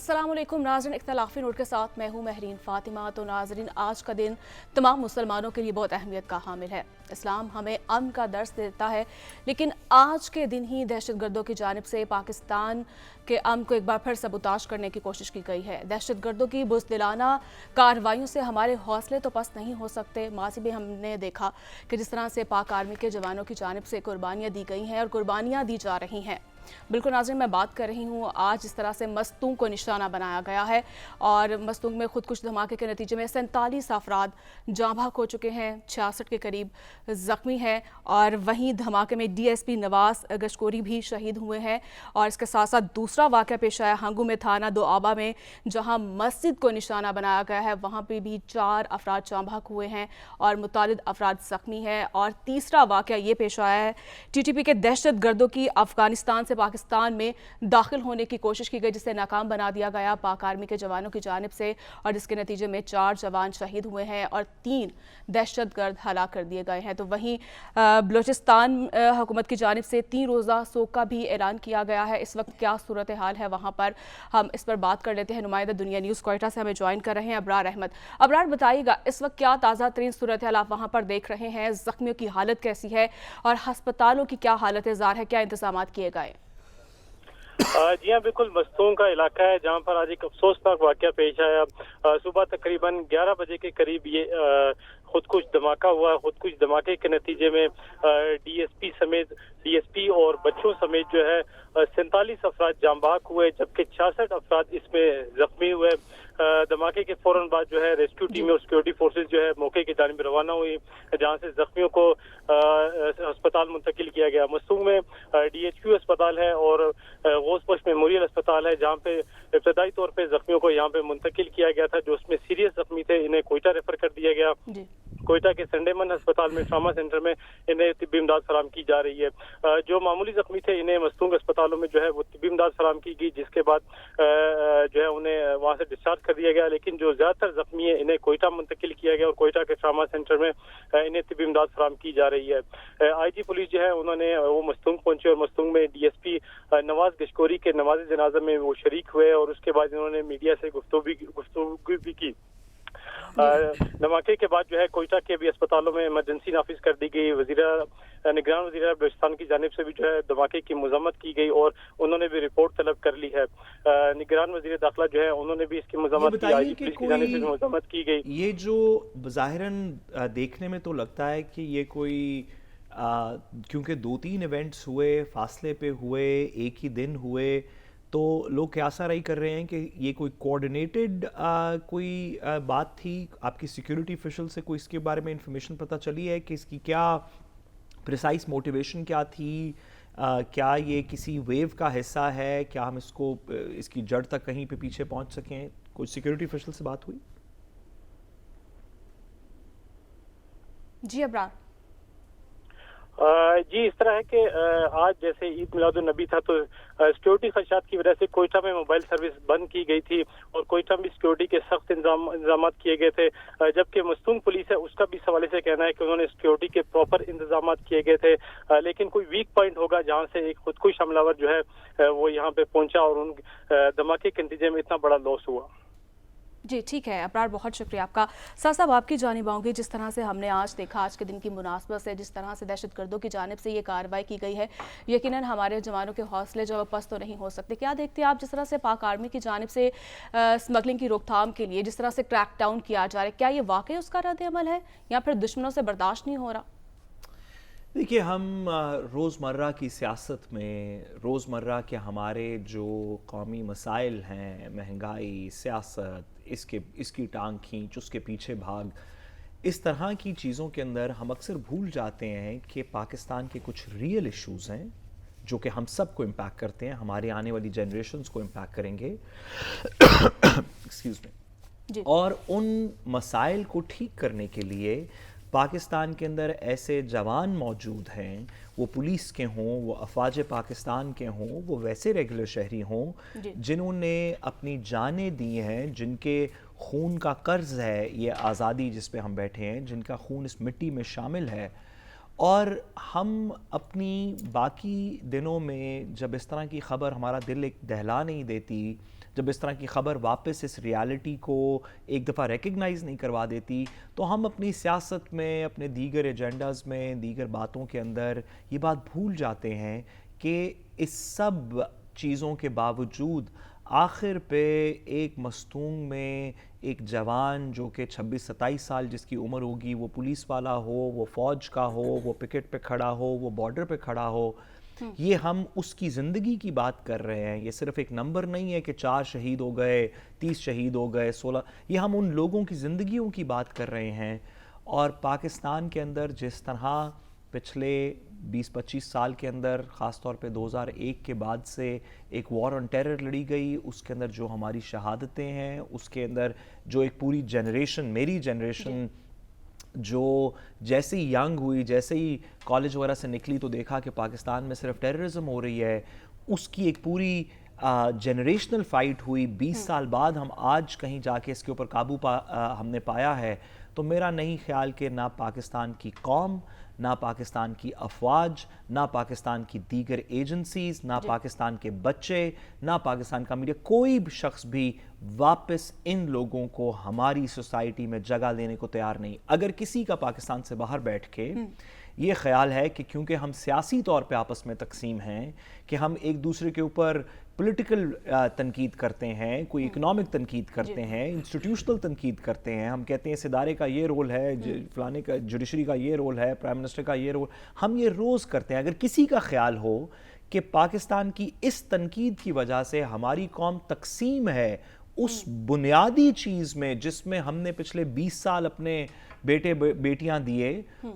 अस्सलाम वालेकुम नाज़रीन, इख्तिलाफी नोट के साथ मैं हूँ महरीन फ़ातिमा। तो नाज़रीन, आज का दिन तमाम मुसलमानों के लिए बहुत अहमियत का हामिल है। इस्लाम हमें अमन का दर्स देता है, लेकिन आज के दिन ही दहशतगर्दों की जानिब से पाकिस्तान के अमन को एक बार फिर सबूताश करने की कोशिश की गई है। दहशतगर्दों की बुज़दिलाना कार्रवाइयों से हमारे हौसले तो पस्त नहीं हो सकते। माजी भी हमने देखा कि जिस तरह से पाक आर्मी के जवानों की जानिब से कुर्बानियाँ दी गई हैं और कुर्बानियाँ दी जा रही हैं। बिल्कुल नाज़रीन, मैं बात कर रही हूँ आज इस तरह से मस्तूंग को निशाना बनाया गया है और मस्तूंग में खुदकुश धमाके के नतीजे में 47 अफराद जाँ बहक हो चुके हैं, 66 के करीब ज़ख्मी हैं और वहीं धमाके में DSP नवाज गशकोरी भी शहीद हुए हैं। और इसके साथ साथ दूसरा वाक़या पेश आया हंगू में, थाना दोआबा में, जहाँ मस्जिद को निशाना बनाया गया है, वहाँ पर भी 4 अफराद जाँ बहक हुए हैं और मुतालिद अफराद ज़ख्मी हैं। और तीसरा वाक़या ये पेश आया है TTP के दहशतगर्दों की अफ़गानिस्तान से पाकिस्तान में दाखिल होने की कोशिश की गई, जिसे नाकाम बना दिया गया पाक आर्मी के जवानों की जानिब से, और जिसके नतीजे में 4 जवान शहीद हुए हैं और 3 दहशतगर्द हलाक कर दिए गए हैं। तो वहीं बलूचिस्तान हुकूमत की जानिब से 3 रोज़ा सोग का भी ऐलान किया गया है। इस वक्त क्या सूरत हाल है वहाँ पर, हम इस पर बात कर लेते हैं। नुमाइंदा दुनिया न्यूज़ कोयटा से हमें ज्वाइन कर रहे हैं अबरार अहमद। अबरार, बताइएगा इस वक्त क्या ताज़ा तरीन सूरत हाल आप वहाँ पर देख रहे हैं? ज़ख्मियों की हालत कैसी है और हस्पतालों की क्या हालत ज़ार है, क्या इंतजाम किए गए? जी हाँ, बिल्कुल मस्तूंग का इलाका है जहाँ पर आज एक अफसोसनाक वाक़या पेश आया। सुबह तकरीबन 11 बजे के करीब ये खुदकुश धमाका हुआ। खुदकुश धमाके के नतीजे में DSP और बच्चों समेत जो है 47 अफराद जाँ बहक हुए, जबकि 66 अफराद इसमें जख्मी हुए। धमाके के फौरन बाद जो है रेस्क्यू टीमें और सिक्योरिटी फोर्सेज जो है मौके की जानिब रवाना हुई, जहां से जख्मियों को अस्पताल मुंतकिल किया गया। मस्तूंग में DHQ अस्पताल है और गौसपोश मेमोरियल अस्पताल है, जहां पे इब्तदाई तौर पे जख्मियों को यहाँ पे मुंतकिल किया गया था। जो उसमें सीरियस जख्मी थे इन्हें कोयटा रेफर कर दिया गया। कोयटा के संडेमन अस्पताल में, ट्रामा सेंटर में इन्हें तिब्बी इमदाद फराम की जा रही है। जो मामूली जख्मी थे इन्हें मस्तूंग अस्पतालों में जो है वो तिब्बी इमदाद फराम की गई, जिसके बाद जो है उन्हें वहां से डिस्चार्ज कर दिया गया। लेकिन जो ज्यादातर जख्मी है इन्हें कोयटा मुंतकिल किया गया और कोयटा के ट्रामा सेंटर में इन्हें तिब्बी इमदाद फराम की जा रही है। IG पुलिस जो है उन्होंने वो मस्तूंग पहुंचे और मस्तूंग में DSP नवाज गशकोरी के नमाज जनाजा में वो शरीक हुए और उसके बाद इन्होंने मीडिया से गुफ्तगू भी की। धमाके के बाद जो है कोयटा के भी अस्पतालों में इमरजेंसी नाफिज कर दी गई। निगरान वज़ीर बलूचिस्तान की जानिब से भी जो है धमाके की मज़म्मत की गई और उन्होंने भी रिपोर्ट तलब कर ली है। निगरान वज़ीर दाखिला जो है उन्होंने भी इसकी मज़म्मत की, IG पुलिस की जानिब से मज़म्मत की गई। ये जो ज़ाहिरन देखने में तो लगता है कि ये कोई क्योंकि 2-3 इवेंट्स हुए, फासले पे हुए, एक ही दिन हुए, तो लोग क्या आशा रही कर रहे हैं कि ये कोई कोऑर्डिनेटेड कोई बात थी? आपकी सिक्योरिटी ऑफिशियल से कोई इसके बारे में इंफॉर्मेशन पता चली है कि इसकी क्या प्रिसाइज मोटिवेशन क्या थी? क्या ये किसी वेव का हिस्सा है? क्या हम इसको इसकी जड़ तक कहीं पे पीछे पहुंच सकें? कोई सिक्योरिटी ऑफिशियल से बात हुई? जी अबरार। जी, इस तरह है कि आज जैसे ईद मिलादुन्नबी था तो सिक्योरिटी खदशात की वजह से कोयटा में मोबाइल सर्विस बंद की गई थी और कोयटा में सिक्योरिटी के सख्त इंतजाम किए गए थे। जबकि मस्तूंग पुलिस है उसका भी इस हवाले से कहना है कि उन्होंने सिक्योरिटी के प्रॉपर इंतजाम किए गए थे, लेकिन कोई वीक पॉइंट होगा जहां से एक खुदकुश हमलावर जो है वो यहाँ पे पहुंचा और उन धमाके के नतीजे में इतना बड़ा लॉस हुआ। जी ठीक है अबरार, बहुत शुक्रिया आपका। साथ साहब आपकी जानिब आऊँगी, जिस तरह से हमने आज देखा आज के दिन की मुनासबत से जिस तरह से दहशतगर्दों की जानिब से ये कार्रवाई की गई है, यकीनन हमारे जवानों के हौसले जो पस्त तो नहीं हो सकते। क्या देखते हैं आप जिस तरह से पाक आर्मी की जानिब से स्मगलिंग की रोकथाम के लिए जिस तरह से क्रैक डाउन किया जा रहा है, क्या ये वाकई उसका रद्द अमल है या फिर दुश्मनों से बर्दाश्त नहीं हो रहा? देखिए, हम रोज़मर्रा की सियासत में, रोज़मर्रा के हमारे जो कौमी मसाइल हैं, महंगाई, सियासत, इसकी टांग खींच, उसके पीछे भाग, इस तरह की चीज़ों के अंदर हम अक्सर भूल जाते हैं कि पाकिस्तान के कुछ रियल इश्यूज़ हैं जो कि हम सब को इम्पैक्ट करते हैं, हमारे आने वाली जनरेशन्स को इम्पैक्ट करेंगे एक्सक्यूज़ मी। और उन मसाइल को ठीक करने के लिए पाकिस्तान के अंदर ऐसे जवान मौजूद हैं, वो पुलिस के हों, वो अफवाज पाकिस्तान के हों, वो वैसे रेगुलर शहरी हों जिन्होंने अपनी जानें दी हैं, जिनके खून का कर्ज है ये आज़ादी जिस पे हम बैठे हैं, जिनका खून इस मिट्टी में शामिल है। और हम अपनी बाकी दिनों में जब इस तरह की ख़बर हमारा दिल एक दहला नहीं देती, جب اس طرح کی خبر واپس اس ریالٹی کو ایک دفعہ ریکگنائز نہیں کروا دیتی تو ہم اپنی سیاست میں، اپنے دیگر ایجنڈاز میں، دیگر باتوں کے اندر یہ بات بھول جاتے ہیں کہ اس سب چیزوں کے باوجود آخر پہ ایک مستونگ میں ایک جوان جو کہ 26-27 سال جس کی عمر ہوگی، وہ پولیس والا ہو، وہ فوج کا ہو، وہ پکٹ پہ کھڑا ہو، وہ بارڈر پہ کھڑا ہو، یہ ہم اس کی زندگی کی بات کر رہے ہیں. یہ صرف ایک نمبر نہیں ہے کہ 4 شہید ہو گئے، 30 شہید ہو گئے، 16، یہ ہم ان لوگوں کی زندگیوں کی بات کر رہے ہیں. اور پاکستان کے اندر جس طرح پچھلے 20-25 سال کے اندر، خاص طور پہ 2001 کے بعد سے ایک وار آن ٹیرر لڑی گئی، اس کے اندر جو ہماری شہادتیں ہیں، اس کے اندر جو ایک پوری جنریشن، میری جنریشن جو جیسے ہی ینگ ہوئی، جیسے ہی کالج وغیرہ سے نکلی تو دیکھا کہ پاکستان میں صرف ٹیررزم ہو رہی ہے، اس کی ایک پوری جنریشنل فائٹ ہوئی. 20 سال بعد ہم آج کہیں جا کے اس کے اوپر قابو ہم نے پایا ہے. تو میرا نہیں خیال کہ نہ پاکستان کی قوم، نہ پاکستان کی افواج، نہ پاکستان کی دیگر ایجنسیز، نہ پاکستان کے بچے، نہ پاکستان کا میڈیا، کوئی بھی شخص بھی واپس ان لوگوں کو ہماری سوسائٹی میں جگہ دینے کو تیار نہیں. اگر کسی کا پاکستان سے باہر بیٹھ کے یہ خیال ہے کہ کیونکہ ہم سیاسی طور پہ آپس میں تقسیم ہیں، کہ ہم ایک دوسرے کے اوپر پولیٹیکل تنقید کرتے ہیں، کوئی اکنامک تنقید کرتے ہیں، انسٹیٹیوشنل تنقید کرتے ہیں، ہم کہتے ہیں اس ادارے کا یہ رول ہے، فلانے کا جوڈیشری کا یہ رول ہے، پرائم منسٹر کا یہ رول، ہم یہ روز کرتے ہیں. اگر کسی کا خیال ہو کہ پاکستان کی اس تنقید کی وجہ سے ہماری قوم تقسیم ہے اس بنیادی چیز میں جس میں ہم نے پچھلے 20 سال اپنے بیٹے بیٹیاں دیے،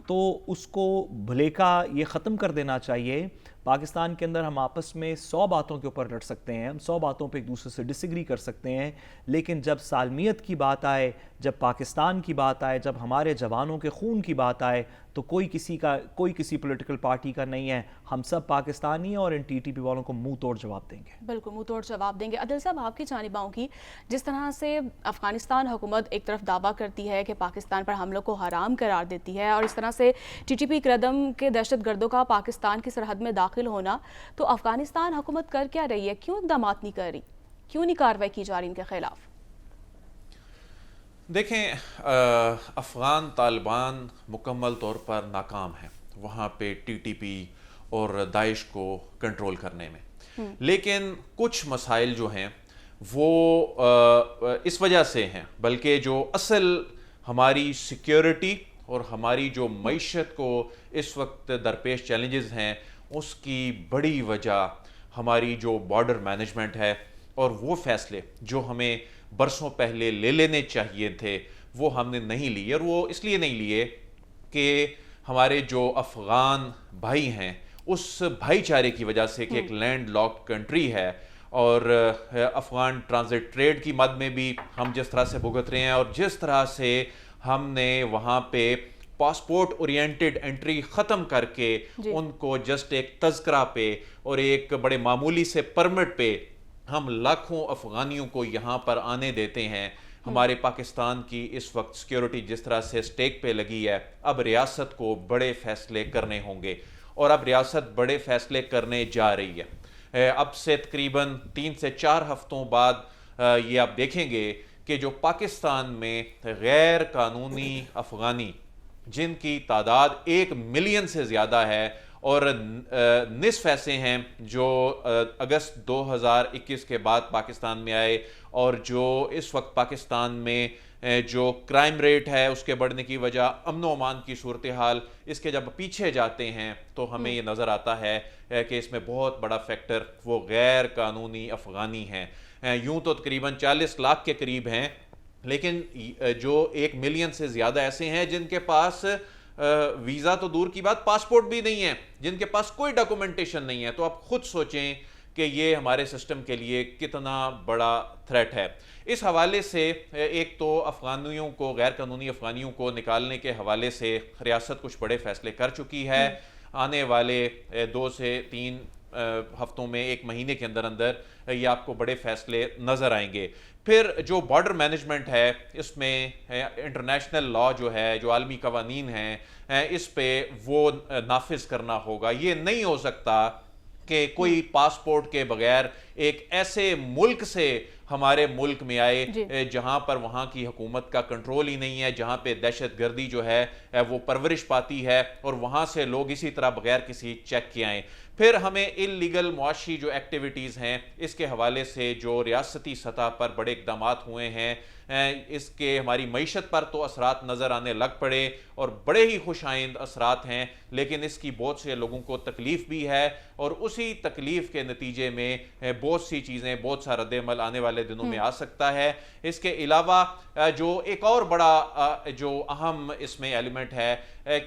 تو اس کو بھلیکا یہ ختم کر دینا چاہیے. پاکستان کے اندر ہم آپس میں 100 باتوں کے اوپر لڑ سکتے ہیں، ہم 100 باتوں پہ ایک دوسرے سے ڈس ایگری کر سکتے ہیں، لیکن جب سالمیت کی بات آئے، جب پاکستان کی بات آئے، جب ہمارے جوانوں کے خون کی بات آئے، تو کوئی کسی پولیٹیکل پارٹی کا نہیں ہے. ہم سب پاکستانی ہیں اور ان ٹی ٹی پی والوں کو منہ توڑ جواب دیں گے. بالکل منہ توڑ جواب دیں گے. عادل صاحب، آپ کی جانب آؤں گی. جس طرح سے افغانستان حکومت ایک طرف دعویٰ کرتی ہے کہ پاکستان پر حملوں کو حرام قرار دیتی ہے، اور اس طرح سے ٹی ٹی پی قدم کے دہشت گردوں کا پاکستان کی سرحد میں داخل ہونا، تو افغانستان حکومت کر کیا رہی ہے؟ کیوں اقدامات نہیں کر رہی؟ کیوں نہیں کارروائی کی جا رہی ان کے خلاف؟ دیکھیں، افغان طالبان مکمل طور پر ناکام ہیں وہاں پہ ٹی ٹی پی اور داعش کو کنٹرول کرنے میں، لیکن کچھ مسائل جو ہیں وہ اس وجہ سے ہیں، بلکہ جو اصل ہماری سیکیورٹی اور ہماری جو معیشت کو اس وقت درپیش چیلنجز ہیں، اس کی بڑی وجہ ہماری جو بارڈر مینجمنٹ ہے، اور وہ فیصلے جو ہمیں برسوں پہلے لے لینے چاہیے تھے وہ ہم نے نہیں لیے. اور وہ اس لیے نہیں لیے کہ ہمارے جو افغان بھائی ہیں اس بھائی چارے کی وجہ سے، کہ ایک لینڈ لاک کنٹری ہے، اور افغان ٹرانزٹ ٹریڈ کی مد میں بھی ہم جس طرح سے بھگت رہے ہیں، اور جس طرح سے ہم نے وہاں پہ پاسپورٹ اورینٹڈ انٹری ختم کر کے ان کو جسٹ ایک تذکرہ پہ اور ایک بڑے معمولی سے پرمٹ پہ ہم لاکھوں افغانیوں کو یہاں پر آنے دیتے ہیں. ہمارے پاکستان کی اس وقت سیکیورٹی جس طرح سے سٹیک پہ لگی ہے، اب ریاست کو بڑے فیصلے کرنے ہوں گے، اور اب ریاست بڑے فیصلے کرنے جا رہی ہے. اب سے تقریباً 3 سے 4 ہفتوں بعد یہ آپ دیکھیں گے کہ جو پاکستان میں غیر قانونی افغانی جن کی تعداد 1 ملین سے زیادہ ہے، اور نصف ایسے ہیں جو اگست 2021 کے بعد پاکستان میں آئے، اور جو اس وقت پاکستان میں جو کرائم ریٹ ہے اس کے بڑھنے کی وجہ امن و امان کی صورتحال، اس کے جب پیچھے جاتے ہیں تو ہمیں یہ نظر آتا ہے کہ اس میں بہت بڑا فیکٹر وہ غیر قانونی افغانی ہیں. یوں تو تقریباً 40 لاکھ کے قریب ہیں، لیکن جو 1 ملین سے زیادہ ایسے ہیں جن کے پاس ویزا تو دور کی بات، پاسپورٹ بھی نہیں ہے، جن کے پاس کوئی ڈاکومنٹیشن نہیں ہے. تو آپ خود سوچیں کہ یہ ہمارے سسٹم کے لیے کتنا بڑا تھریٹ ہے. اس حوالے سے ایک تو افغانیوں کو، غیر قانونی افغانیوں کو نکالنے کے حوالے سے ریاست کچھ بڑے فیصلے کر چکی ہے. آنے والے 2 سے 3 ہفتوں میں، 1 مہینے کے اندر اندر یہ آپ کو بڑے فیصلے نظر آئیں گے. پھر جو بارڈر مینجمنٹ ہے، اس میں انٹرنیشنل لا جو ہے، جو عالمی قوانین ہیں، اس پہ وہ نافذ کرنا ہوگا. یہ نہیں ہو سکتا کہ کوئی پاسپورٹ کے بغیر ایک ایسے ملک سے ہمارے ملک میں آئے جہاں پر وہاں کی حکومت کا کنٹرول ہی نہیں ہے, جہاں پہ دہشت گردی جو ہے وہ پرورش پاتی ہے, اور وہاں سے لوگ اسی طرح بغیر کسی چیک کے آئیں. پھر ہمیں اللیگل معاشی جو ایکٹیویٹیز ہیں اس کے حوالے سے جو ریاستی سطح پر بڑے اقدامات ہوئے ہیں, اس کے ہماری معیشت پر تو اثرات نظر آنے لگ پڑے اور بڑے ہی خوش آئند اثرات ہیں, لیکن اس کی بہت سے لوگوں کو تکلیف بھی ہے, اور اسی تکلیف کے نتیجے میں بہت سی چیزیں, بہت سا رد عمل آنے والے دنوں میں آ سکتا ہے. اس کے علاوہ جو ایک اور بڑا جو اہم اس میں ایلیمنٹ ہے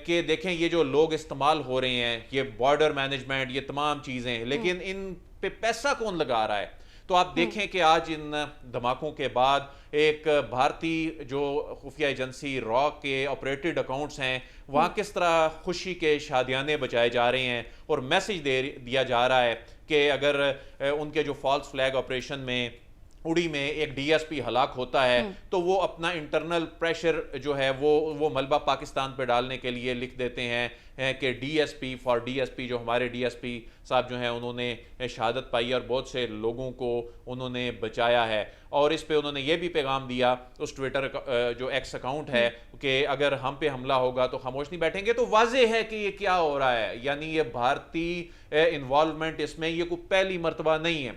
کہ دیکھیں یہ جو لوگ استعمال ہو رہے ہیں, یہ بارڈر مینجمنٹ, یہ تمام چیزیں, لیکن ان پہ پیسہ کون لگا رہا ہے؟ تو آپ دیکھیں کہ آج ان دھماکوں کے بعد ایک بھارتی جو خفیہ ایجنسی را کے آپریٹڈ اکاؤنٹس ہیں, وہاں کس طرح خوشی کے شادیانے بجائے جا رہے ہیں, اور میسج دیا جا رہا ہے کہ اگر ان کے جو فالس فلیگ آپریشن میں اڑی میں ایک ڈی ایس پی ہلاک ہوتا ہے تو وہ اپنا انٹرنل پریشر جو ہے وہ ملبہ پاکستان پہ ڈالنے کے لیے لکھ دیتے ہیں کہ D S P for D S P. جو ہمارے ڈی ایس پی صاحب جو ہیں انہوں نے شہادت پائی اور بہت سے لوگوں کو انہوں نے بچایا ہے, اور اس پہ انہوں نے یہ بھی پیغام دیا اس ٹویٹر جو ایکس اکاؤنٹ ہے کہ اگر ہم پہ حملہ ہوگا تو خاموش نہیں بیٹھیں گے. تو واضح ہے کہ یہ کیا ہو رہا ہے, یعنی یہ بھارتی انوالومنٹ اس میں یہ کوئی پہلی مرتبہ نہیں ہے.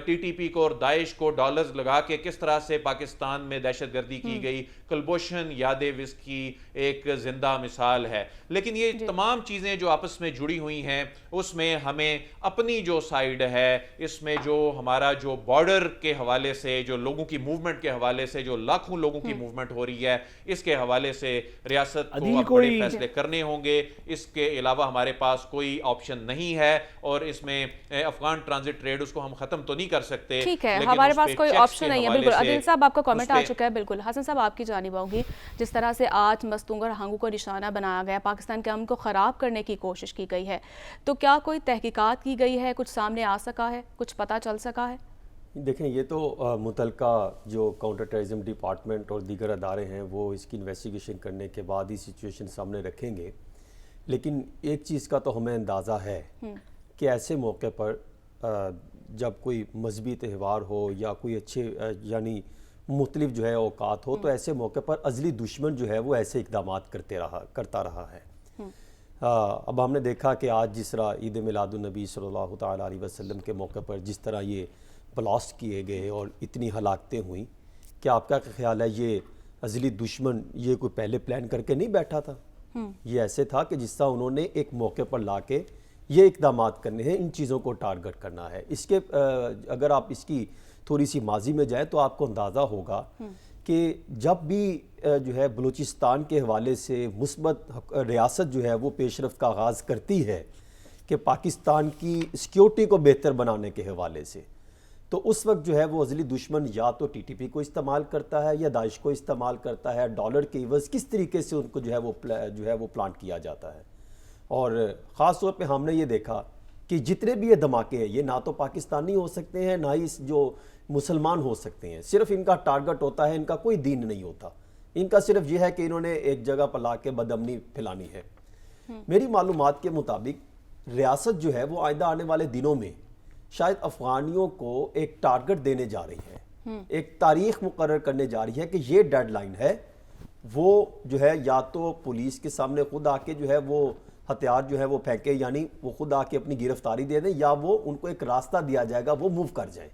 ٹی ٹی پی کو اور داعش کو ڈالرز لگا کے کس طرح سے پاکستان میں دہشت گردی کی گئی, کلبھوشن یادیو اس کی ایک زندہ مثال ہے. لیکن یہ تمام چیزیں جو آپس میں جڑی ہوئی ہیں اس میں ہمیں اپنی جو سائیڈ ہے, اس میں جو ہمارا جو بارڈر کے حوالے سے, جو لوگوں کی موومنٹ کے حوالے سے, جو لاکھوں لوگوں کی موومنٹ ہو رہی ہے, اس کے حوالے سے ریاست کو اب بڑے فیصلے کرنے ہوں گے. اس کے علاوہ ہمارے پاس کوئی آپشن نہیں ہے, اور اس میں افغان ٹرانزٹ ٹریڈ اس کو ہم ختم تو نہیں کر سکتے. ٹھیک ہے, ہمارے پاس کوئی آپشن نہیں ہے. بالکل عادل صاحب آپ کا کامنٹ آ چکا ہے. بالکل حسن صاحب آپ کی جانب آؤں گی. جس طرح سے آج مستونگا ہنگو کو نشانہ بنایا گیا, پاکستان کے امن کو خراب کرنے کی کوشش کی گئی ہے, تو کیا کوئی تحقیقات کی گئی ہے, کچھ سامنے آ سکا ہے, کچھ پتہ چل سکا ہے؟ دیکھیں یہ تو متعلقہ جو کاؤنٹر ٹیررزم ڈپارٹمنٹ اور دیگر ادارے ہیں وہ اس کی انویسٹیگیشن کرنے کے بعد ہی سچویشن سامنے رکھیں گے. لیکن ایک چیز کا تو ہمیں اندازہ ہے کہ ایسے موقع پر جب کوئی مذہبی تہوار ہو یا کوئی اچھے یعنی مختلف جو ہے اوقات ہو, تو ایسے موقع پر ازلی دشمن جو ہے وہ ایسے اقدامات کرتا رہا ہے. اب ہم نے دیکھا کہ آج جس طرح عید میلاد النبی صلی اللہ تعالیٰ علیہ وسلم کے موقع پر جس طرح یہ بلاسٹ کیے گئے اور اتنی ہلاکتیں ہوئیں, کیا آپ کا خیال ہے یہ ازلی دشمن یہ کوئی پہلے پلان کر کے نہیں بیٹھا تھا؟ یہ ایسے تھا کہ جس طرح انہوں نے ایک موقع پر لا کے یہ اقدامات کرنے ہیں, ان چیزوں کو ٹارگٹ کرنا ہے. اس کے اگر آپ اس کی تھوڑی سی ماضی میں جائیں تو آپ کو اندازہ ہوگا کہ جب بھی جو ہے بلوچستان کے حوالے سے مثبت ریاست جو ہے وہ پیش رفت کا آغاز کرتی ہے کہ پاکستان کی سیکیورٹی کو بہتر بنانے کے حوالے سے, تو اس وقت جو ہے وہ ازلی دشمن یا تو ٹی ٹی پی کو استعمال کرتا ہے یا داعش کو استعمال کرتا ہے. ڈالر کے عوض کس طریقے سے ان کو جو ہے وہ پلانٹ کیا جاتا ہے. اور خاص طور پہ ہم نے یہ دیکھا کہ جتنے بھی یہ دھماکے ہیں یہ نہ تو پاکستانی ہو سکتے ہیں نہ ہی جو مسلمان ہو سکتے ہیں. صرف ان کا ٹارگٹ ہوتا ہے, ان کا کوئی دین نہیں ہوتا, ان کا صرف یہ ہے کہ انہوں نے ایک جگہ پر لا کے بدامنی پھیلانی ہے. میری معلومات کے مطابق ریاست جو ہے وہ آئندہ آنے والے دنوں میں شاید افغانیوں کو ایک ٹارگٹ دینے جا رہی ہے, ایک تاریخ مقرر کرنے جا رہی ہے کہ یہ ڈیڈ لائن ہے, وہ جو ہے یا تو پولیس کے سامنے خود آ کے جو ہے وہ ہتھیار جو ہے وہ پھینکے, یعنی وہ خود آ کے اپنی گرفتاری دے دیں, یا وہ ان کو ایک راستہ دیا جائے گا وہ موو کر جائیں.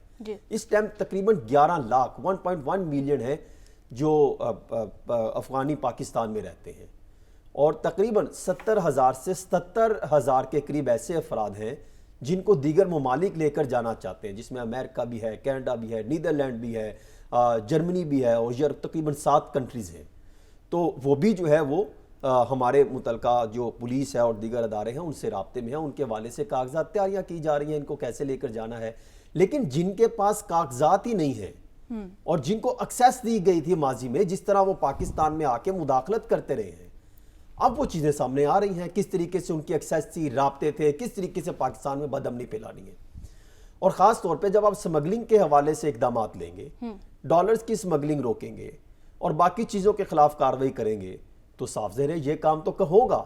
اس ٹائم تقریباً 11 لاکھ 1.1 ملین ہے جو افغانی پاکستان میں رہتے ہیں, اور تقریباً 70,000 سے 77,000 کے قریب ایسے افراد ہیں جن کو دیگر ممالک لے کر جانا چاہتے ہیں, جس میں امریکہ بھی ہے, کینیڈا بھی ہے, نیدرلینڈ بھی ہے, جرمنی بھی ہے, اور یہ تقریباً 7 کنٹریز ہیں. تو وہ بھی جو ہے وہ ہمارے متعلقہ جو پولیس ہے اور دیگر ادارے ہیں ان سے رابطے میں ہیں, ان کے حوالے سے کاغذات تیاریاں کی جا رہی ہیں ان کو کیسے لے کر جانا ہے. لیکن جن کے پاس کاغذات ہی نہیں ہیں اور جن کو ایکسیس دی گئی تھی ماضی میں, جس طرح وہ پاکستان میں آ کے مداخلت کرتے رہے ہیں, اب وہ چیزیں سامنے آ رہی ہیں کس طریقے سے ان کی ایکسیس تھی, رابطے تھے, کس طریقے سے پاکستان میں بدامنی پھیلانی ہے. اور خاص طور پہ جب آپ سمگلنگ کے حوالے سے اقدامات لیں گے, ڈالرز کی سمگلنگ روکیں گے اور باقی چیزوں کے خلاف کارروائی کریں گے, تو صاف ظاہر ہے یہ کام تو ہوگا.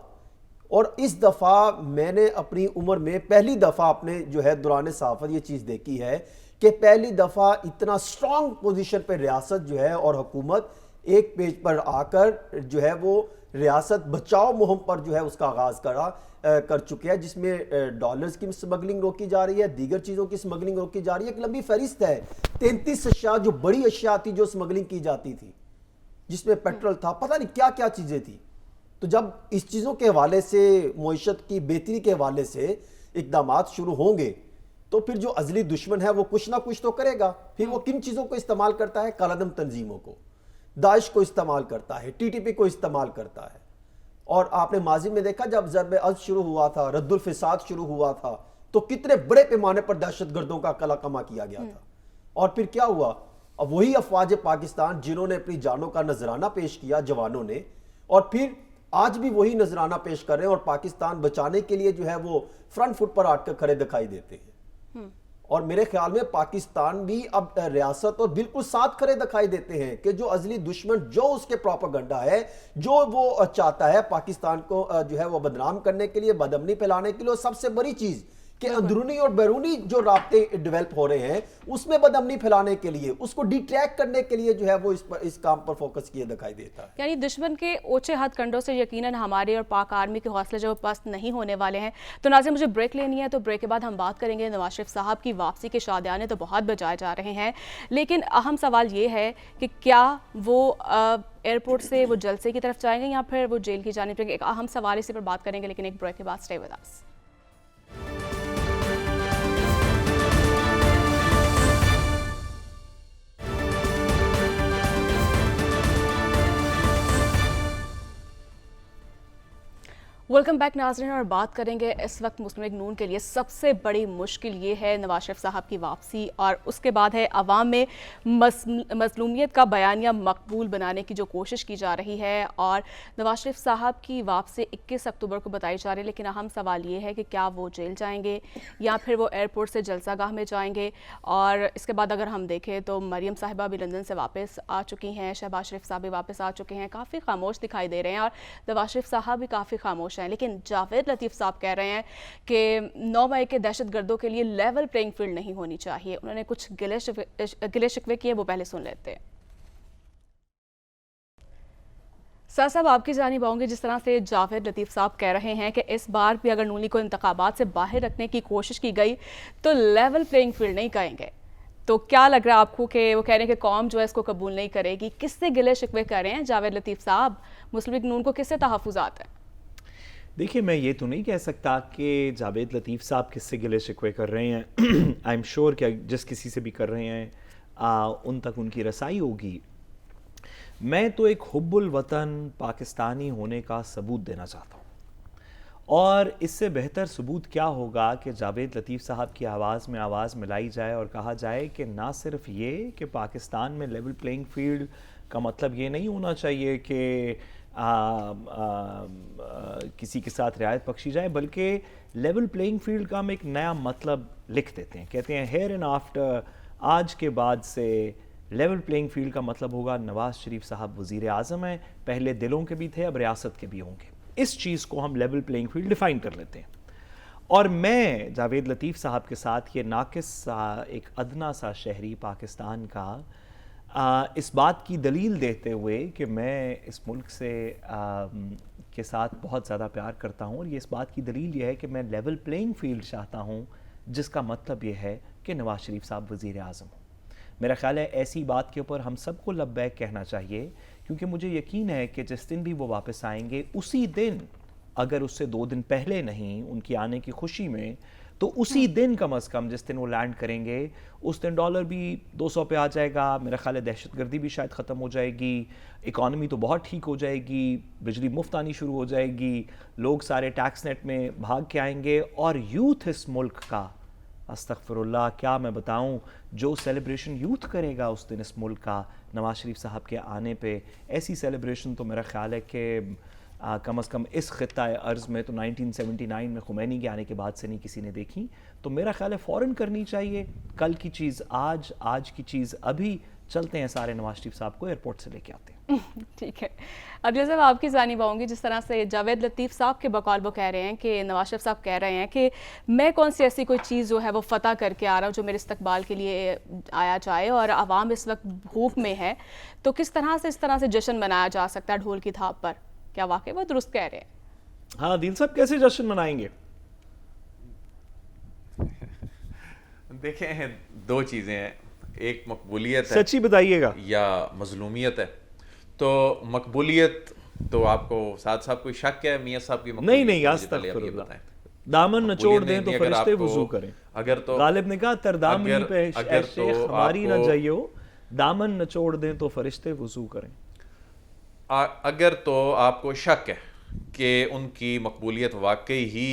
اور اس دفعہ میں نے اپنی عمر میں پہلی دفعہ اپنے جو ہے دوران صحافت یہ چیز دیکھی ہے کہ پہلی دفعہ اتنا سٹرانگ پوزیشن پہ ریاست جو ہے اور حکومت ایک پیج پر آ کر جو ہے وہ ریاست بچاؤ مہم پر جو ہے اس کا آغاز کر چکے ہیں، جس میں ڈالرز کی سمگلنگ روکی جا رہی ہے، دیگر چیزوں کی سمگلنگ روکی جا رہی ہے. ایک لمبی فہرست ہے، 33 اشیاء جو بڑی اشیاء تھی جو سمگلنگ کی جاتی تھی، جس میں پیٹرول تھا، پتہ نہیں کیا کیا چیزیں تھی. تو جب اس چیزوں کے حوالے سے معیشت کی بہتری کے حوالے سے اقدامات شروع ہوں گے تو پھر جو ازلی دشمن ہے وہ کچھ نہ کچھ تو کرے گا. پھر وہ کن چیزوں کو استعمال کرتا ہے؟ کالعدم تنظیموں کو، داعش کو استعمال کرتا ہے، ٹی ٹی پی کو استعمال کرتا ہے. اور آپ نے ماضی میں دیکھا جب ضرب ازد شروع ہوا تھا، رد الفساد شروع ہوا تھا، تو کتنے بڑے پیمانے پر دہشت گردوں کا قلقمہ کیا گیا تھا. اور پھر کیا ہوا؟ اب وہی افواج پاکستان جنہوں نے اپنی جانوں کا نذرانہ پیش کیا، جوانوں نے، اور پھر آج بھی وہی نذرانہ پیش کر رہے ہیں اور پاکستان بچانے کے لیے جو ہے وہ فرنٹ فٹ پر آٹ کر کھڑے دکھائی دیتے ہیں. اور میرے خیال میں پاکستان بھی اب ریاست اور بالکل ساتھ کھڑے دکھائی دیتے ہیں کہ جو ازلی دشمن، جو اس کے پروپیگنڈا ہے، جو وہ چاہتا ہے پاکستان کو جو ہے وہ بدنام کرنے کے لیے، بدامنی پھیلانے کے لیے، سب سے بڑی چیز کہ اندرونی اور بیرونی جو رابطے ڈیولپ ہو رہے ہیں اس میں بدامنی پھیلانے کے لیے، اس کو ڈی ٹریک کرنے کے لیے جو ہے وہ اس کام پر فوکس کیے دکھائی دیتا ہے. یعنی دشمن کے اونچے ہتھ کنڈوں سے یقیناً ہمارے اور پاک آرمی کے حوصلے جو پست نہیں ہونے والے ہیں. تو ناظرین مجھے بریک لینی ہے، تو بریک کے بعد ہم بات کریں گے. نواز شریف صاحب کی واپسی کے شادیانے تو بہت بجائے جا رہے ہیں، لیکن اہم سوال یہ ہے کہ کیا وہ ایئرپورٹ سے وہ جلسے کی طرف جائیں گے یا پھر وہ جیل کی جانب جائیں گے؟ ایک اہم سوال اسی پر بات کریں گے، لیکن ایک بریک کے بعد stay with us. Welcome back ناظرین، اور بات کریں گے اس وقت مسلم لیگ نون کے لیے سب سے بڑی مشکل یہ ہے نواز شریف صاحب کی واپسی، اور اس کے بعد ہے عوام میں مظلومیت کا بیانیہ مقبول بنانے کی جو کوشش کی جا رہی ہے. اور نواز شریف صاحب کی واپسی 21 اکتوبر کو بتائی جا رہی ہے، لیکن اہم سوال یہ ہے کہ کیا وہ جیل جائیں گے یا پھر وہ ایئرپورٹ سے جلسہ گاہ میں جائیں گے. اور اس کے بعد اگر ہم دیکھیں تو مریم صاحبہ بھی لندن سے واپس آ چکی ہیں، شہباز شریف صاحب بھی واپس آ چکے ہیں، کافی خاموش دکھائی دے رہے ہیں، اور نواز شریف صاحب بھی کافی خاموش ہیں. لیکن جاوید لطیف صاحب کہہ رہے ہیں کہ 9 مئی کے دہشت گردوں کے لیے لیول پلینگ فیلڈ نہیں ہونی چاہیے. انہوں نے کچھ گلے شکوے کیے، وہ پہلے سن لیتے ہیں. سر صاحب آپ کی جانب آؤں گے. جس طرح سے جاوید لطیف صاحب کہہ رہے ہیں کہ اس بار بھی اگر نون لیگ کو انتخابات سے باہر رکھنے کی کوشش کی گئی تو لیول پلینگ فیلڈ نہیں کہیں گے، تو کیا لگ رہا ہے آپ کو کہ وہ کہہ رہے ہیں کہ قوم جو ہے اس کو قبول نہیں کرے گی؟ کس سے گلے شکوے کر رہے ہیں جاوید لطیف صاحب؟ مسلم لیگ نون کو کس سے تحفظات ہیں؟ دیکھیے، میں یہ تو نہیں کہہ سکتا کہ جاوید لطیف صاحب کس سے گلے شکوے کر رہے ہیں. آئی ایم شیور کہ جس کسی سے بھی کر رہے ہیں ان تک ان کی رسائی ہوگی. میں تو ایک حب الوطن پاکستانی ہونے کا ثبوت دینا چاہتا ہوں، اور اس سے بہتر ثبوت کیا ہوگا کہ جاوید لطیف صاحب کی آواز میں آواز ملائی جائے اور کہا جائے کہ نہ صرف یہ کہ پاکستان میں لیول پلینگ فیلڈ کا مطلب یہ نہیں ہونا چاہیے کہ کسی کے ساتھ رعایت بخشی جائے، بلکہ لیول پلینگ فیلڈ کا ہم ایک نیا مطلب لکھ دیتے ہیں. کہتے ہیں ہیئر اینڈ آفٹر، آج کے بعد سے لیول پلینگ فیلڈ کا مطلب ہوگا نواز شریف صاحب وزیر اعظم ہیں، پہلے دلوں کے بھی تھے، اب ریاست کے بھی ہوں گے. اس چیز کو ہم لیول پلینگ فیلڈ ڈیفائن کر لیتے ہیں. اور میں جاوید لطیف صاحب کے ساتھ یہ ناقص ایک ادنا سا شہری پاکستان کا اس بات کی دلیل دیتے ہوئے کہ میں اس ملک سے کے ساتھ بہت زیادہ پیار کرتا ہوں، اور یہ اس بات کی دلیل یہ ہے کہ میں لیول پلینگ فیلڈ چاہتا ہوں، جس کا مطلب یہ ہے کہ نواز شریف صاحب وزیر اعظم ہوں. میرا خیال ہے ایسی بات کے اوپر ہم سب کو لبیک کہنا چاہیے، کیونکہ مجھے یقین ہے کہ جس دن بھی وہ واپس آئیں گے، اسی دن، اگر اس سے 2 دن پہلے نہیں، ان کی آنے کی خوشی میں، تو اسی دن کم از کم جس دن وہ لینڈ کریں گے، اس دن ڈالر بھی 200 پہ آ جائے گا. میرا خیال ہے دہشت گردی بھی شاید ختم ہو جائے گی، اکانومی تو بہت ٹھیک ہو جائے گی، بجلی مفت آنی شروع ہو جائے گی، لوگ سارے ٹیکس نیٹ میں بھاگ کے آئیں گے، اور یوتھ اس ملک کا، استغفر اللہ کیا میں بتاؤں، جو سیلیبریشن یوتھ کرے گا اس دن اس ملک کا نواز شریف صاحب کے آنے پہ، ایسی سیلیبریشن تو میرا خیال ہے کہ کم از کم اس خطہ ارض میں تو 1979 میں خمینی کے آنے کے بعد سے نہیں کسی نے دیکھی. تو میرا خیال ہے فوراً کرنی چاہیے. کل کی چیز آج، آج کی چیز ابھی، चलते हैं सारे नवाज शरीफ साहब को एयरपोर्ट से लेके आते हैं। ठीक है, अदील साहब आपकी जानिब आऊँगी। जिस तरह से जावेद लतीफ़ साहब के बकौल वो कह रहे हैं कि नवाज शरीफ साहब कह रहे हैं कि मैं कौन सी ऐसी कोई चीज़ जो है वो फ़तह करके आ रहा हूँ जो मेरे इस्तकबाल के लिए आया जाए, और आवाम इस वक्त भूख में है, तो किस तरह से इस तरह से जश्न मनाया जा सकता है ढोल की थाप पर? क्या वाकई वो दुरुस्त कह रहे हैं? हाँ दिल साहब, कैसे जश्न मनाएंगे? देखें, दो चीज़ें हैं, एक मकबूलियत है सच्ची बताइएगा या मजलूमियत है। तो मकबूलियत तो आपको साथ साहब कोई शक है मियाँ साहब की नहीं नहीं, अस्तगफिरुल्लाह, दामन नचोड़ दें तो फरिश्ते वुजू करें। अगर तो गालिब ने कहा तरदामनी पे ऐ शेख हमारी ना जाइयो, दामन नचोड़ दें तो फरिश्ते वुजू करें। अगर तो आपको शक है कि उनकी मकबूलियत वाकई ही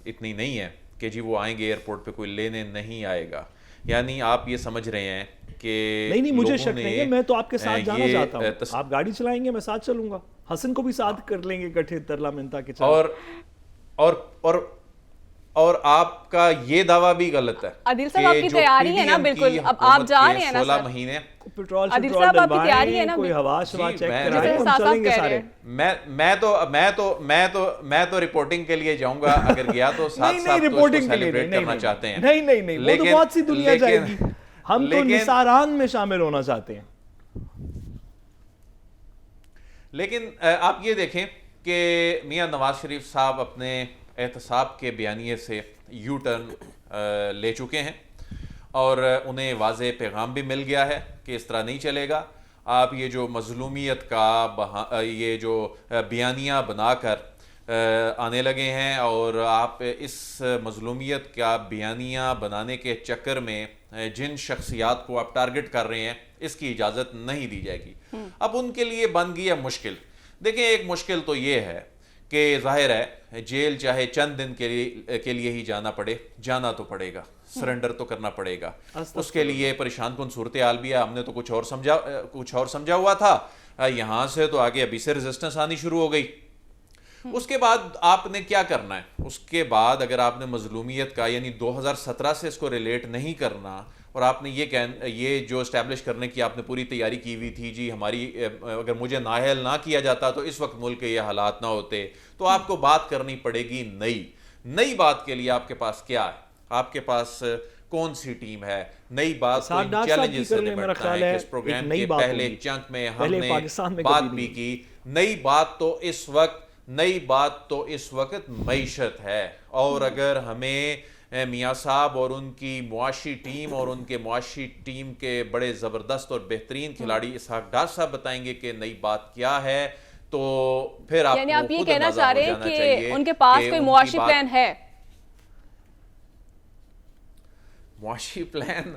इतनी नहीं है कि जी वो आएंगे एयरपोर्ट पे कोई लेने नहीं आएगा, यानी आप ये समझ रहे हैं कि नहीं मुझे शक नहीं है, मैं तो आपके साथ जाना चाहता हूँ। आप गाड़ी चलाएंगे, मैं साथ चलूंगा, हसन को भी साथ कर लेंगे इकट्ठे तरला मिनता के और आपका ये दावा भी गलत है। आदिल साहब आपकी तैयारी है ना? बिल्कुल, अब आप जा रहे हैं ना 16 महीने पेट्रोल आदिल साहब आपकी तैयारी है ना? कोई हवा शवा चेक मैं कराएं, हम चलेंगे सारे। मैं तो रिपोर्टिंग के लिए जाऊंगा, अगर गया तो साथ साथ तो रिपोर्टिंग के लिए सेलिब्रेट करना चाहते हैं। नहीं, वो तो बहुत सी दुनिया जाएगी, हम तो निसारान में शामिल होना चाहते हैं। लेकिन आप ये देखें कि मियां नवाज शरीफ साहब अपने एहतसाब के बयानिए से यू टर्न ले चुके हैं और उन्हें वाज़े पैगाम भी मिल गया है कि इस तरह नहीं चलेगा। आप ये जो मजलूमियत का ये जो बयानिया बनाकर आने लगे हैं और आप इस मजलूमियत का बयानिया बनाने के चक्कर में जिन शख्सियात को आप टारगेट कर रहे हैं, इसकी इजाज़त नहीं दी जाएगी। अब उनके लिए बन गई है मुश्किल। देखिए, एक मुश्किल तो ये है कि जाहिर है जेल चाहे चंद दिन के लिए ही जाना पड़े, जाना तो पड़ेगा, सरेंडर तो करना पड़ेगा। उसके लिए परेशान कुन सूरत हाल भी है। हमने तो कुछ और समझा हुआ था, यहाँ से तो आगे अभी से रेजिस्टेंस आनी शुरू हो गई। उसके बाद आपने क्या करना है? उसके बाद अगर आपने मजलूमियत का यानी 2017 से इसको रिलेट नहीं करना और आपने ये जो इस्टेब्लिश करने की आपने पूरी तैयारी की हुई थी, जी हमारी अगर मुझे नाअहल ना किया जाता तो इस वक्त मुल्क के ये हालात ना होते, तो आपको बात करनी पड़ेगी नई बात के लिए आपके पास क्या है? आपके पास कौन सी टीम है? नई बात को इन चैलेंजेस से निपटना है। इस प्रोग्राम के पहले चंक में हमने बात भी की। नई बात तो इस वक्त मईशत है, और अगर हमें मियाँ साहब और उनकी मुआशी टीम और उनके मुआशी टीम के बड़े ज़बरदस्त और बेहतरीन खिलाड़ी इसहाक डार साहब बताएंगे कि नई बात क्या है, तो फिर आप ये कहना चाह रहे हैं कि उनके पास कोई मुआशी प्लान है? मुआशी प्लान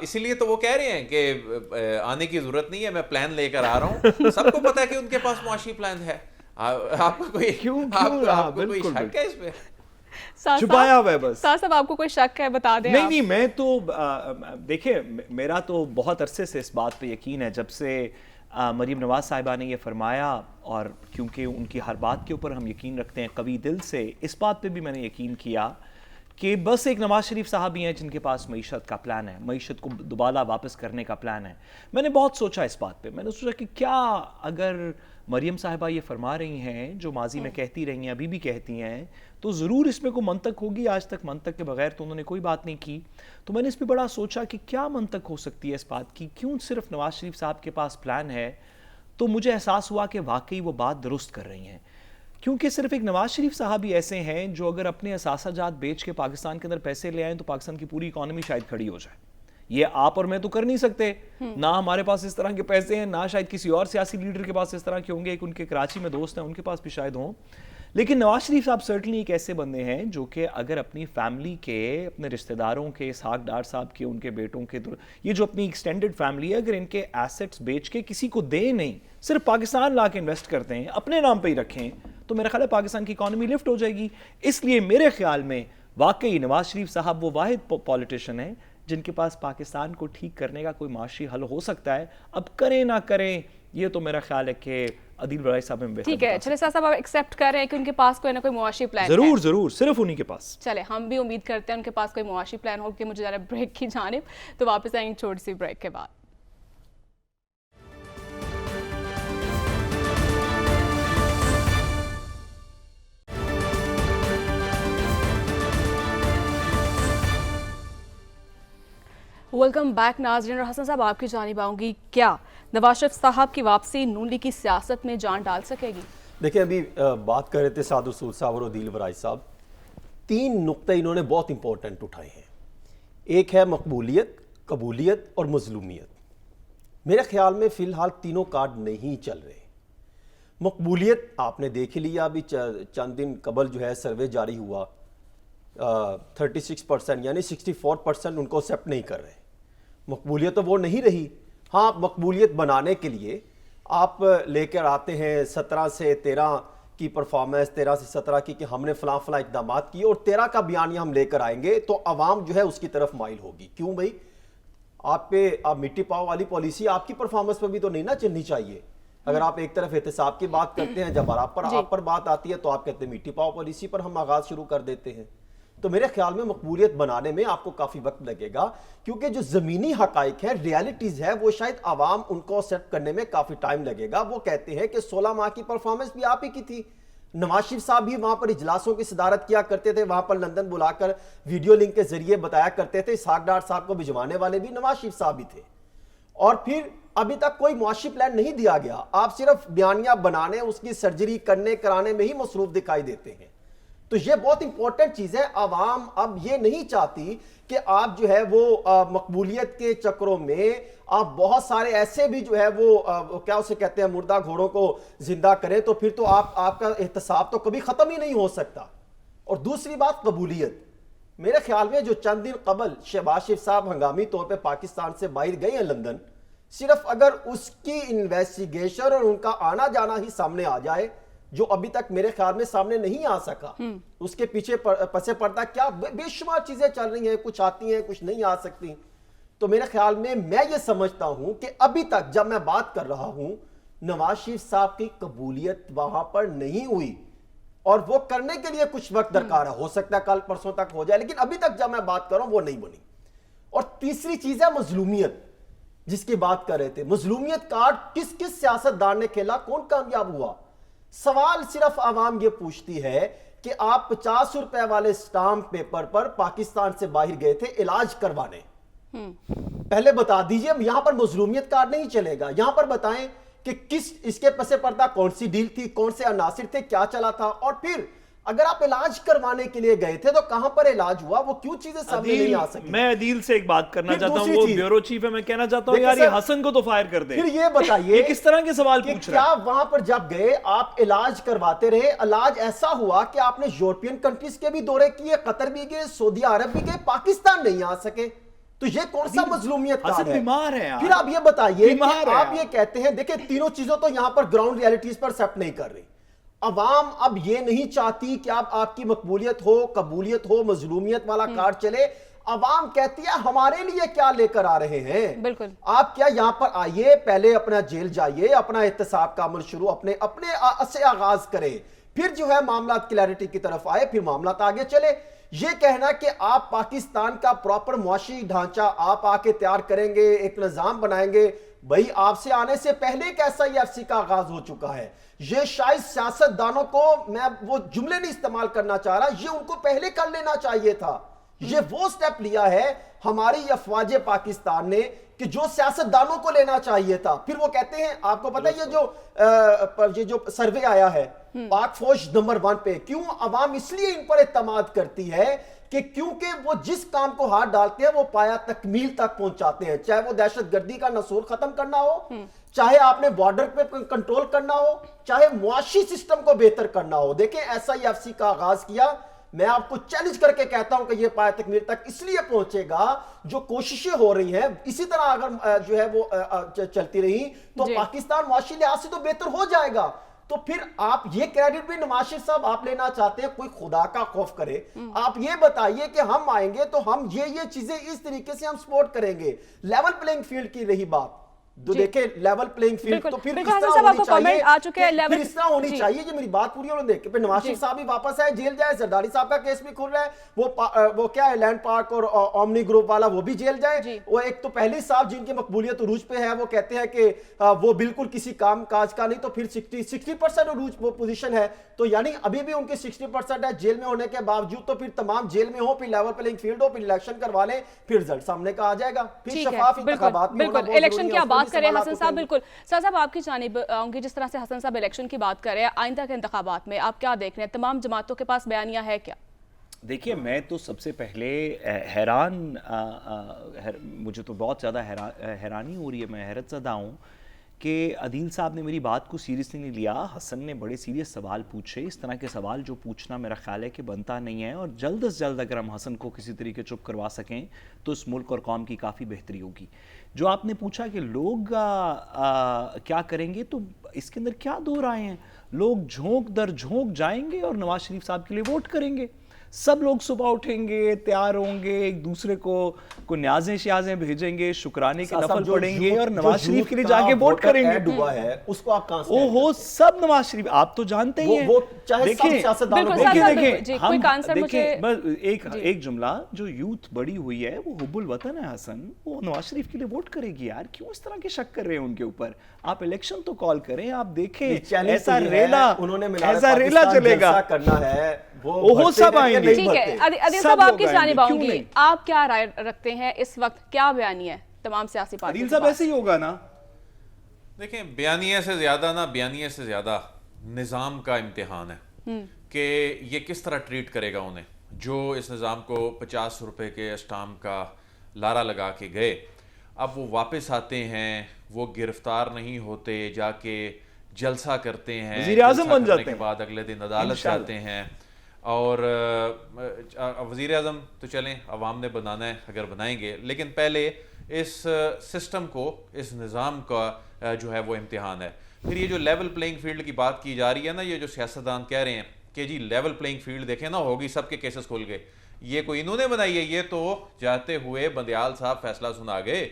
इसीलिए तो वो कह रहे हैं कि आने की जरूरत नहीं है, मैं प्लान लेकर आ रहा हूँ। सबको पता है कि उनके पास मुआशी प्लान है। आपको कोई कोई शक है इसमें? छुपाया हुआ है बस। साहब आपको कोई शक है, बता दें। नहीं, मैं तो देखिए, मेरा तो बहुत अरसे से इस बात पे यकीन है, जब से मरीम नवाज साहिबा ने ये फरमाया, और क्योंकि उनकी हर बात के ऊपर हम यकीन रखते हैं कवी दिल से, इस बात पे भी मैंने यकीन किया कि बस एक नवाज शरीफ साहब ही हैं जिनके पास मईशत का प्लान है, मईशत को दोबारा वापस करने का प्लान है। मैंने बहुत सोचा इस बात पे, मैंने सोचा कि क्या अगर मरियम साहिबा ये फरमा रही हैं जो माजी में कहती रही हैं, अभी भी कहती हैं, तो ज़रूर इसमें कोई मंतक होगी। आज तक मंतक के बगैर तो उन्होंने कोई बात नहीं की। तो मैंने इस पर बड़ा सोचा कि क्या मंतक हो सकती है इस बात की, क्यों सिर्फ नवाज शरीफ साहब के पास प्लान है। तो मुझे एहसास हुआ कि वाकई वो बात दुरुस्त कर रही हैं, क्योंकि सिर्फ एक नवाज शरीफ साहब ही ऐसे हैं जो अगर अपने असासाजात बेच के पाकिस्तान के अंदर पैसे ले आएँ तो पाकिस्तान की पूरी इकॉनमी शायद खड़ी हो जाए। ये आप और मैं तो कर नहीं सकते, ना हमारे पास इस तरह के पैसे हैं, ना शायद किसी और सियासी लीडर के पास इस तरह के होंगे। एक उनके कराची में दोस्त हैं, उनके पास भी शायद हों। लेकिन नवाज शरीफ साहब सर्टनली एक ऐसे बंदे हैं जो कि अगर अपनी फैमिली के, अपने रिश्तेदारों के, इसहाक डार साहब के, उनके बेटों के, ये जो अपनी एक्सटेंडेड फैमिली है, अगर इनके एसेट्स बेच के किसी को दे नहीं, सिर्फ पाकिस्तान ला के इन्वेस्ट करते हैं, अपने नाम पे ही रखें, तो मेरा ख्याल है पाकिस्तान की इकॉनमी लिफ्ट हो जाएगी। इसलिए मेरे ख्याल में वाकई नवाज शरीफ साहब वो वाहिद पॉलिटिशियन है जिनके पास पाकिस्तान को ठीक करने का कोई माशी हल हो सकता है। अब करें ना करें, ये तो मेरा ख्याल है कि अदील बड़ाई साहब में ठीक है। चले साहब आप एक्सेप्ट कर रहे हैं कि उनके पास कोई ना कोई मुआशी प्लान जरूर जरूर सिर्फ उन्हीं के पास। चले हम भी उम्मीद करते हैं उनके पास कोई मुआशी प्लान हो। कि मुझे ज़रा ब्रेक की जानिब, तो वापस आएंगे छोटी सी ब्रेक के बाद। वेलकम बैक नाज़रीन। और हसन साहब, आपकी जानिब आऊँगी, क्या नवाज शरीफ साहब की वापसी नून लीग की सियासत में जान डाल सकेगी? देखिए, अभी बात कर रहे थे साद रसूल साहब और उदील वराई साहब, 3 नुक्ते इन्होंने बहुत इंपॉर्टेंट उठाए हैं। एक है मकबूलियत, कबूलियत और मजलूमियत। मेरे ख्याल में फ़िलहाल तीनों कार्ड नहीं चल रहे। मकबूलियत आपने देख ही लिया, अभी चंद दिन कबल जो है सर्वे जारी हुआ, 36% यानी 64% उनको एक्सेप्ट नहीं कर रहे। मकबूलियत तो वो नहीं रही। हाँ, मकबूलियत बनाने के लिए आप लेकर आते हैं 17 से 13 की परफॉर्मेंस, 13 से 17 की कि हमने फलां फलां इक़दाम किए, और 13 का बयानिया हम लेकर आएंगे तो आवाम जो है उसकी तरफ माइल होगी। क्यों भाई? आप मिट्टी पाव वाली पॉलिसी आपकी परफॉर्मेंस पर भी तो नहीं ना चलनी चाहिए। अगर आप एक तरफ एहतसाब की बात करते हैं, जब आप पर बात आती है तो आप कहते हैं मिट्टी पाव पॉलिसी पर हम आगाज शुरू कर देते हैं। तो मेरे ख्याल में मकबूलियत बनाने में आपको काफी वक्त लगेगा, क्योंकि जो जमीनी हकाइक है, रियलिटीज है, वो शायद आवाम उनको एक्सेप्ट करने में काफी टाइम लगेगा। वो कहते हैं कि 16 माह की परफॉर्मेंस भी आप ही की थी। नवाज शरीफ साहब भी वहां पर इजलासों की सदारत किया करते थे, वहां पर लंदन बुलाकर वीडियो लिंक के जरिए बताया करते थे। इसहाक डार साहब को भिजवाने वाले भी नवाज शरीफ साहब ही थे। और फिर अभी तक कोई मुआशी प्लान नहीं दिया गया। आप सिर्फ बयानिया बनाने, उसकी सर्जरी करने कराने में ही मसरूफ दिखाई देते हैं। तो ये बहुत इंपॉर्टेंट चीज है। आवाम अब ये नहीं चाहती कि आप जो है वो मकबूलियत के चक्रों में आप बहुत सारे ऐसे भी जो है वो क्या उसे कहते हैं, मुर्दा घोड़ों को जिंदा करें, तो फिर तो आपका एहतसाब तो कभी खत्म ही नहीं हो सकता। और दूसरी बात, कबूलियत। मेरे ख्याल में जो चंद दिन कबल शहबाज शरीफ साहब हंगामी तौर पर पाकिस्तान से बाहर गए हैं लंदन, सिर्फ अगर उसकी इन्वेस्टिगेशन और उनका आना जाना ही सामने आ जाए, जो अभी तक मेरे ख्याल में सामने नहीं आ सका, उसके पीछे पसे पर्दा क्या बेशुमार चीजें चल रही हैं, कुछ आती हैं कुछ नहीं आ सकती। तो मेरे ख्याल में मैं ये समझता हूं कि अभी तक जब मैं बात कर रहा हूं, नवाज शरीफ साहब की कबूलियत वहां पर नहीं हुई, और वो करने के लिए कुछ वक्त दरकार है। हो सकता है कल परसों तक हो जाए, लेकिन अभी तक जब मैं बात कर रहा हूं वो नहीं बनी। और तीसरी चीज है मजलूमियत, जिसकी बात कर रहे थे। मजलूमियत कार्ड किस किस सियासतदान ने खेला, कौन कामयाब हुआ? सवाल सिर्फ आवाम ये पूछती है कि आप 50 रुपए वाले स्टाम्प पेपर पर पाकिस्तान से बाहर गए थे इलाज करवाने, पहले बता दीजिए। यहां पर मजलूमियत कार्ड नहीं चलेगा। यहां पर बताएं कि किस इसके पसे पर्दा कौन सी डील थी, कौन से अनासिर थे, क्या चला था। और फिर अगर आप इलाज करवाने के लिए गए थे तो कहां पर इलाज हुआ, वो क्यों चीजें सामने नहीं आ सकी? मैं अदील से एक बात करना चाहता हूं, वो ब्यूरो चीफ है, मैं कहना चाहता हूं यार ये हसन को तो फायर कर दे। फिर ये बताइए किस तरह के सवाल पूछ रहे हैं? क्या वहां पर जब गए आप इलाज करवाते रहे? इलाज ऐसा हुआ कि आपने यूरोपियन कंट्रीज के भी दौरे किए, कतर भी गए, सऊदी अरब भी गए, पाकिस्तान नहीं आ सके। तो ये कौन सा मजलूमियत कार्ड है? बीमार है यार। फिर आप ये बताइए, आप ये कहते हैं, देखिए तीनों चीजों तो यहां पर ग्राउंड रियलिटीज पर एक्सेप्ट नहीं कर रही। अवाम अब ये नहीं चाहती कि आपकी मकबूलियत हो, कबूलियत हो, मजलूमियत वाला कार्ड चले। अवाम कहती है हमारे लिए क्या लेकर आ रहे हैं? बिल्कुल। आप क्या यहां पर आइए, पहले अपना जेल जाइए, अपना एहतसाब का अमल शुरू अपने से आगाज करें, फिर जो है मामला क्लैरिटी की तरफ आए, फिर मामला आगे चले। ये कहना कि आप पाकिस्तान का प्रॉपर मुआशी ढांचा आप आके तैयार करेंगे, एक निजाम बनाएंगे, भाई आपसे आने से पहले एक SIFC का आगाज हो चुका है। ये शायद सियासतदानों को, मैं वो जुमले नहीं इस्तेमाल करना चाह रहा, ये उनको पहले कर लेना चाहिए था। ये वो स्टेप लिया है हमारी अफवाज पाकिस्तान ने कि जो सियासतदानों को लेना चाहिए था। फिर वो कहते हैं, आपको पता है ये जो सर्वे आया है पाक फौज नंबर 1 पे, क्यों अवाम इसलिए इन पर एतमाद करती है कि क्योंकि वो जिस काम को हाथ डालते हैं वो पाया तकमील तक पहुंचाते हैं। चाहे वो दहशतगर्दी का नसूर खत्म करना हो, चाहे आपने बॉर्डर पे कंट्रोल करना हो, चाहे मुआशी सिस्टम को बेहतर करना हो। देखें SIFC का आगाज किया, मैं आपको चैलेंज करके कहता हूं कि ये पाया तकमील तक इसलिए पहुंचेगा, जो कोशिशें हो रही हैं इसी तरह अगर जो है वो चलती रही तो पाकिस्तान मुआशी लिहाज से तो बेहतर हो जाएगा। तो फिर आप ये क्रेडिट भी नवाज शरीफ साहब आप लेना चाहते हैं? कोई खुदा का खौफ करे। आप ये बताइए कि हम आएंगे तो हम ये चीजें इस तरीके से हम सपोर्ट करेंगे। लेवल प्लेइंग फील्ड की रही बात, तो देखे लेवल प्लेइंग फील्ड, बिल्कुल, तो फिर बिल्कुल, इस तरह हसन साहब, होनी आपको चाहिए, comment आ चुके हैं, फिर level- इस तरह होनी जी। चाहिए। ये मेरी बात पूरी होने देख फिर नवाज शरीफ साहब भी वापस आए, जेल जाए, जरदारी साहब का केस भी खुल रहा है, वो क्या है लैंड पार्क और ओमनी ग्रुप वाला, वो भी जेल जाए। वो एक तो पहले साहब जिनकी मकबूलियत उरूज पे है, वो कहते हैं कि वो बिल्कुल किसी काम काज का नहीं, तो फिर 60% उरूज वो पोजीशन है, तो यानी अभी भी उनके 60% है जेल में होने के बावजूद, तो फिर तमाम जेल में हो, फिर लेवल प्लेइंग फील्ड हो, फिर इलेक्शन करवा ले, फिर रिजल्ट सामने का आ जाएगा, फिर ठीक है, शफाफ बिल्कुल इंतखाबात भी होना बिल्कुल। बहुत इलेक्शन जरूरी की है, आप उसमें बात भी करें सवाल हसन आपको साहब, करेंगे। बिल्कुल सर साहब आपकी जानिब आऊंगी। जिस तरह से हसन साहब इलेक्शन की बात कर रहे हैं, आइंदा के इंतखाबात में आप क्या देख रहे हैं? तमाम जमातों के पास बयानिया है क्या? देखिए, मैं तो सबसे पहले हैरान मुझे तो बहुत ज़्यादा हैरानी हो रही है, मैं हैरत ज़दा हूँ कि अदील साहब ने मेरी बात को सीरियसली नहीं लिया। हसन ने बड़े सीरियस सवाल पूछे। इस तरह के सवाल जो पूछना मेरा ख्याल है कि बनता नहीं है, और जल्द से जल्द अगर हम हसन को किसी तरीके चुप करवा सकें तो इस मुल्क और कौम की काफ़ी बेहतरी होगी। जो आपने पूछा कि लोग क्या करेंगे, तो इसके अंदर क्या दो राय हैं? लोग झोंक दर झोंक जाएंगे और नवाज शरीफ साहब के लिए वोट करेंगे। सब लोग सुबह उठेंगे, तैयार होंगे, एक दूसरे को न्याज़ें श्याज़ें भेजेंगे, शुक्राने के नफल पढ़ेंगे और नवाज शरीफ के लिए जाके वोट करेंगे। डूबा है उसको आप कहां से ओहो, सब नवाज शरीफ, आप तो जानते ही हैं। वो चाहे सब सियासतदान बिल्कुल, देखें, साहब, देखें जी, हम क्विक आंसर देखें, मुझे- बस एक जुमला, जो यूथ बड़ी हुई है वो हुब्बुल वतन है हसन, वो नवाज शरीफ के लिए वोट करेगी यार। क्यों इस तरह के शक कर रहे हैं उनके ऊपर? आप इलेक्शन तो कॉल करें, आप देखें ऐसा रेला, उन्होंने ऐसा रेला चलेगा, करना है, वो ओहो सब आएंगे। ठीक है, अदील साहब आपकी जानिब आऊंगी। आप क्या राय रखते हैं इस वक्त, क्या बयानी है तमाम सियासी पार्टियों अदील के साहब पास? ऐसे ही होगा ना? देखें, बयानिया से ज़्यादा निज़ाम का इम्तिहान है कि ये किस तरह ट्रीट करेगा उन्हें। जो इस निज़ाम को 50 रुपए के स्टाम्प का लारा लगा के गए, अब वो वापस आते हैं, वो गिरफ्तार नहीं होते, जाके जलसा करते हैं, वज़ीर-ए-आज़म बन जाते के हैं, बाद अगले दिन अदालत जाते हैं। और वज़ीर आज़म तो चलें, अवाम ने बनाना है, अगर बनाएंगे, लेकिन पहले इस सिस्टम को, इस निज़ाम का जो है वो इम्तिहान है। फिर ये जो लेवल प्लेइंग फील्ड की बात की जा रही है ना, ये जो सियासतदान कह रहे हैं कि जी लेवल प्लेइंग फील्ड देखें ना, होगी, सबके केसेस खुल गए, ये कोई इन्होंने बनाई है, ये तो जाते हुए बंदियाल साहब फैसला सुना गए,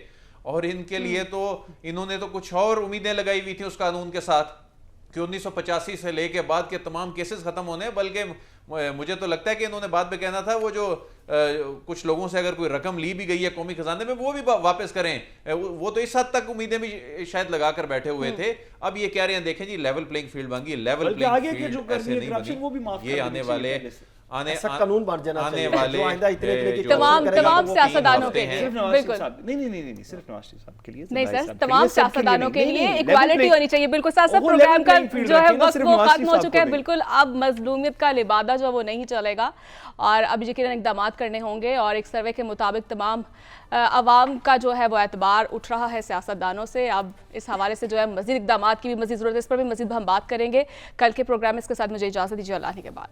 और इनके लिए तो इन्होंने तो कुछ और उम्मीदें लगाई हुई थी उस कानून के साथ कि 1985 से लेके बाद के तमाम केसेस खत्म होने, बल्कि मुझे तो लगता है कि इन्होंने बाद में कहना था वो जो कुछ लोगों से अगर कोई रकम ली भी गई है कौमी खजाने में, वो भी वापस करें। वो तो इस हद तक उम्मीदें भी शायद लगा कर बैठे हुए थे। अब ये कह रहे हैं, देखें जी लेवल प्लेइंग फील्ड बन गई, लेवल प्लेइंग फील्ड ऐसे नहीं बनी। ये आने वाले कानून बन जाना आने वाले तमाम सियासतदानों के लिए, बिल्कुल नहीं, सिर्फ नवाज शरीफ साहब के लिए नहीं सर, तमाम सियासतदानों के लिए इक्वालिटी होनी चाहिए। बिल्कुल सर, प्रोग्राम का जो है वक्त वो खत्म हो चुका है। बिल्कुल, अब मजलूमियत का लिबादा जो वो नहीं चलेगा, और अब यकीनन इक़दाम करने होंगे। और एक सर्वे के मुताबिक तमाम अवाम का जो है वो एतबार उठ रहा है सियासतदानों से। अब इस हवाले से जो है मज़ीद इक़दाम की भी मज़ीद ज़रूरत है, इस पर भी मज़ीद हम बात करेंगे कल के प्रोग्राम में। इसके साथ मुझे इजाज़त दीजिए, अल्लाह के बाद।